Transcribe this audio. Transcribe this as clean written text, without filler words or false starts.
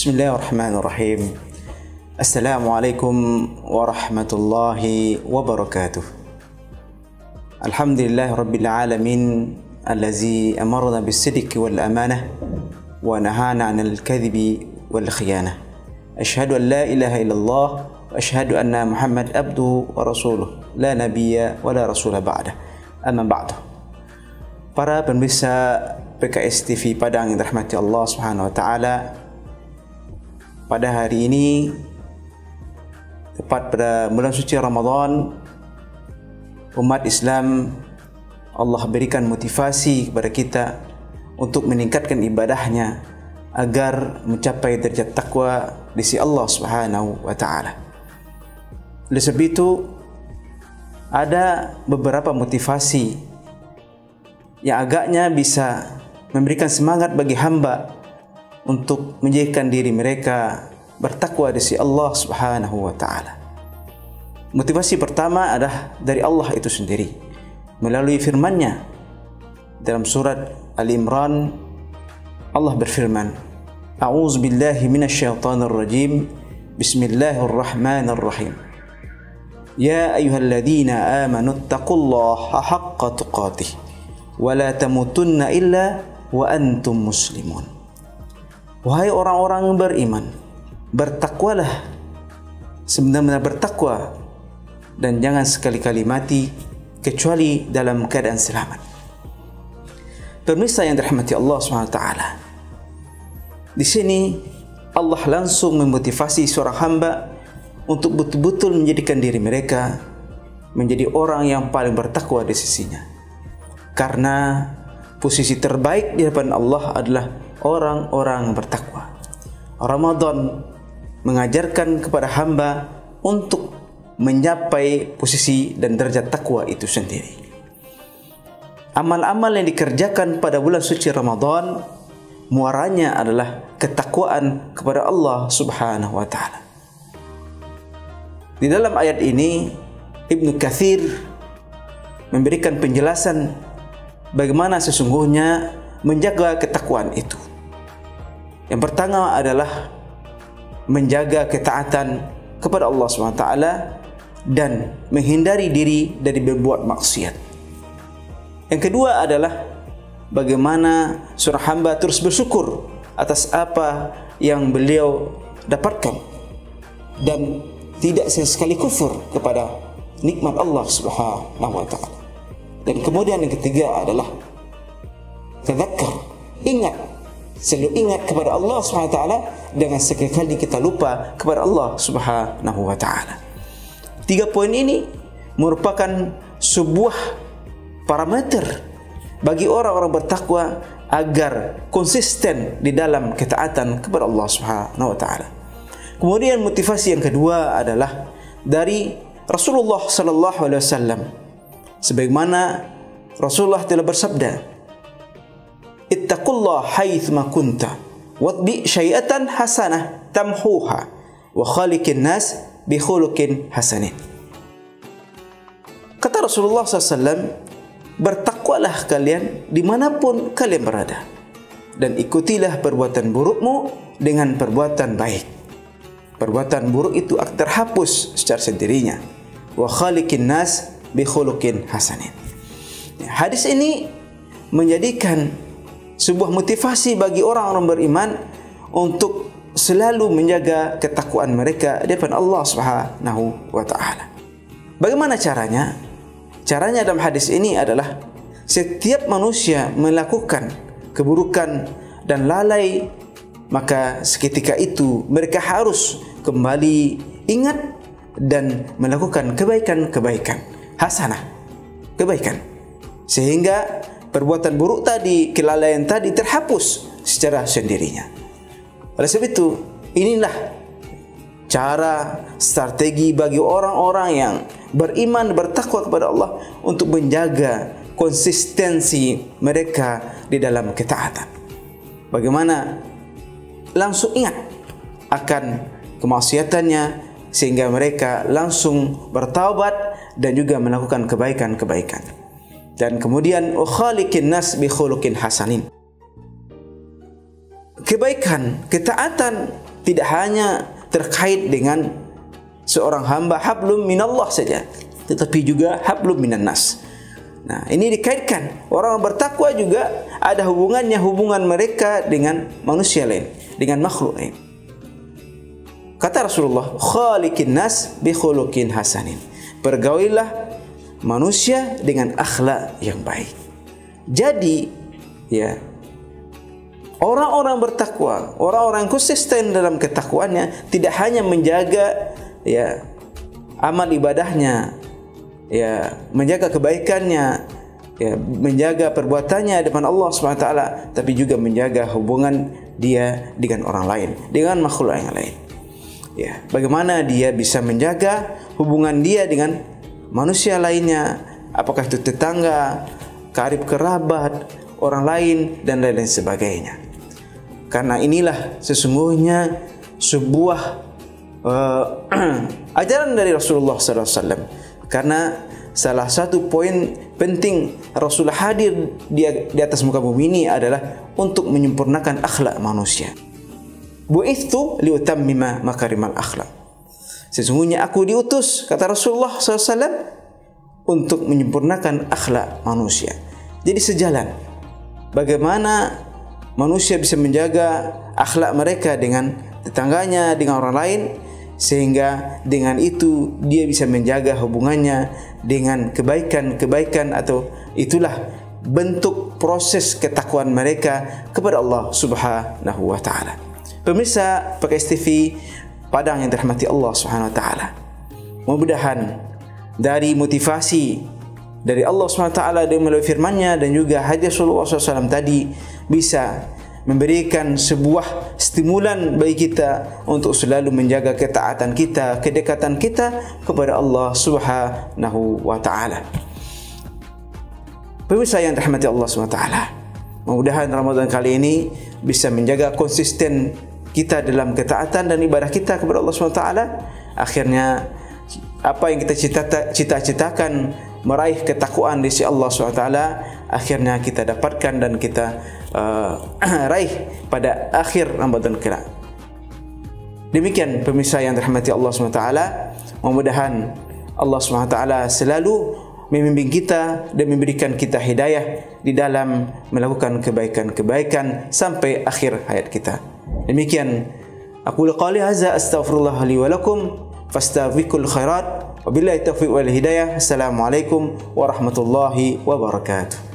Bismillahirrahmanirrahim. Assalamualaikum warahmatullahi wabarakatuh. Alhamdulillahi rabbil alamin allazi amarna bis-sidqi wal amanah wa nahana 'anil kadhibi wal khiyanah. Asyhadu an la ilaha illallah wa asyhadu anna Muhammad abduhu wa rasuluh la nabiyya wa la rasula ba'dah. Amma ba'du. Para pemirsa PKS TV Padang yang dirahmati Allah Subhanahu wa taala, pada hari ini tepat pada bulan suci Ramadan, umat Islam Allah berikan motivasi kepada kita untuk meningkatkan ibadahnya agar mencapai derajat takwa di sisi Allah Subhanahu wa taala. Oleh sebab itu ada beberapa motivasi yang agaknya bisa memberikan semangat bagi hamba untuk menjadikan diri mereka bertakwa di sisi Allah Subhanahu wa taala. Motivasi pertama adalah dari Allah itu sendiri melalui firman-Nya. Dalam surat Al-Imran Allah berfirman, A'udzu billahi minasyaitonir rajim. Bismillahirrahmanirrahim. Ya ayyuhalladzina amanu taqullaha haqqa tuqatih wa la tamutunna illa wa antum muslimun. Wahai orang-orang yang beriman, bertakwalah sebenar-benar bertakwa dan jangan sekali-kali mati kecuali dalam keadaan selamat. Pemirsa yang dirahmati Allah SWT, di sini Allah langsung memotivasi seorang hamba untuk betul-betul menjadikan diri mereka menjadi orang yang paling bertakwa di sisinya. Karena posisi terbaik di hadapan Allah adalah orang-orang bertakwa. Ramadan mengajarkan kepada hamba untuk mencapai posisi dan derajat takwa itu sendiri. Amal-amal yang dikerjakan pada bulan suci Ramadan muaranya adalah ketakwaan kepada Allah Subhanahu wa taala. Di dalam ayat ini Ibnu Katsir memberikan penjelasan bagaimana sesungguhnya menjaga ketakwaan itu. Yang pertama adalah menjaga ketaatan kepada Allah SWT dan menghindari diri dari berbuat maksiat. Yang kedua adalah bagaimana seorang hamba terus bersyukur atas apa yang beliau dapatkan dan tidak sesekali kufur kepada nikmat Allah Subhanahu wa taala. Dan kemudian yang ketiga adalah tadzakkar, ingat, selalu ingat kepada Allah Subhanahu wa taala, dengan sekali kita lupa kepada Allah Subhanahu wa taala. 3 poin ini merupakan sebuah parameter bagi orang-orang bertakwa agar konsisten di dalam ketaatan kepada Allah Subhanahu wa taala. Kemudian motivasi yang kedua adalah dari Rasulullah sallallahu alaihi wasallam. Sebagaimana Rasulullah telah bersabda, Ittaqullah haitsuma kunta watbi syai'atan hasanah tamhuha wa khaliqin nas bi khuluqin hasanin. Kata Rasulullah SAW, bertakwalah kalian dimanapun kalian berada dan ikutilah perbuatan burukmu dengan perbuatan baik. Perbuatan buruk itu akan terhapus secara sendirinya. Wa khaliqin nas bi khuluqin hasanin. Hadis ini menjadikan sebuah motivasi bagi orang-orang beriman untuk selalu menjaga ketakwaan mereka di hadapan Allah Subhanahu wa taala. Bagaimana caranya? Caranya dalam hadis ini adalah setiap manusia melakukan keburukan dan lalai, maka seketika itu mereka harus kembali ingat dan melakukan kebaikan-kebaikan, hasanah, kebaikan, sehingga perbuatan buruk tadi, kelalaian tadi terhapus secara sendirinya. Oleh sebab itu, inilah cara, strategi bagi orang-orang yang beriman, bertakwa kepada Allah untuk menjaga konsistensi mereka di dalam ketaatan. Bagaimana langsung ingat akan kemaksiatannya sehingga mereka langsung bertaubat dan juga melakukan kebaikan-kebaikan. Dan kemudian khaliqin nas bi khuluqin hasanin. Kebaikan, ketaatan tidak hanya terkait dengan seorang hamba hablum minallah saja, tetapi juga hablum minan nas. Nah, ini dikaitkan. Orang bertakwa juga ada hubungan mereka dengan manusia lain, dengan makhluk lain. Kata Rasulullah, khaliqin nas bi khuluqin hasanin. Pergaulilah manusia dengan akhlak yang baik. Jadi, ya, orang-orang bertakwa, orang-orang konsisten dalam ketakwaannya tidak hanya menjaga, ya, amal ibadahnya, ya, menjaga kebaikannya, ya, menjaga perbuatannya di depan Allah SWT, tapi juga menjaga hubungan dia dengan orang lain, dengan makhluk yang lain. Ya, bagaimana dia bisa menjaga hubungan dia dengan manusia lainnya, apakah itu tetangga, karib kerabat, orang lain, dan lain-lain sebagainya. Karena inilah sesungguhnya sebuah ajaran dari Rasulullah SAW. Karena salah satu poin penting Rasulullah hadir di atas muka bumi ini adalah untuk menyempurnakan akhlak manusia. Bu'ithtu liutammima makarimal akhlak. Sesungguhnya aku diutus, kata Rasulullah SAW, untuk menyempurnakan akhlak manusia. Jadi sejalan bagaimana manusia bisa menjaga akhlak mereka dengan tetangganya, dengan orang lain, sehingga dengan itu dia bisa menjaga hubungannya dengan kebaikan-kebaikan, atau itulah bentuk proses ketakwaan mereka kepada Allah Subhanahu wa taala. Pemirsa PKS TV Padang yang dirahmati Allah Subhanahu wa taala, mudah-mudahan dari motivasi dari Allah Subhanahu wa taala dengan melalui firman-Nya dan juga hadis Rasulullah SAW tadi bisa memberikan sebuah stimulan bagi kita untuk selalu menjaga ketaatan kita, kedekatan kita kepada Allah Subhanahu wa taala. Pemirsa yang dirahmati Allah Subhanahu wa taala, mudah-mudahan Ramadan kali ini bisa menjaga konsisten kita dalam ketaatan dan ibadah kita kepada Allah Subhanahu wa taala. Akhirnya apa yang kita cita-citakan, meraih ketakwaan di sisi Allah SWT, akhirnya kita dapatkan dan kita raih pada akhir Ramadan kelak. Demikian pemirsa yang dirahmati Allah SWT, mudah-mudahan Allah SWT selalu membimbing kita dan memberikan kita hidayah di dalam melakukan kebaikan-kebaikan sampai akhir hayat kita. Demikian aku qali hadza, astaghfirullah li wa lakum fastabiqul khairat. Wabillahi taufiq wal hidayah. Assalamualaikum warahmatullahi wabarakatuh.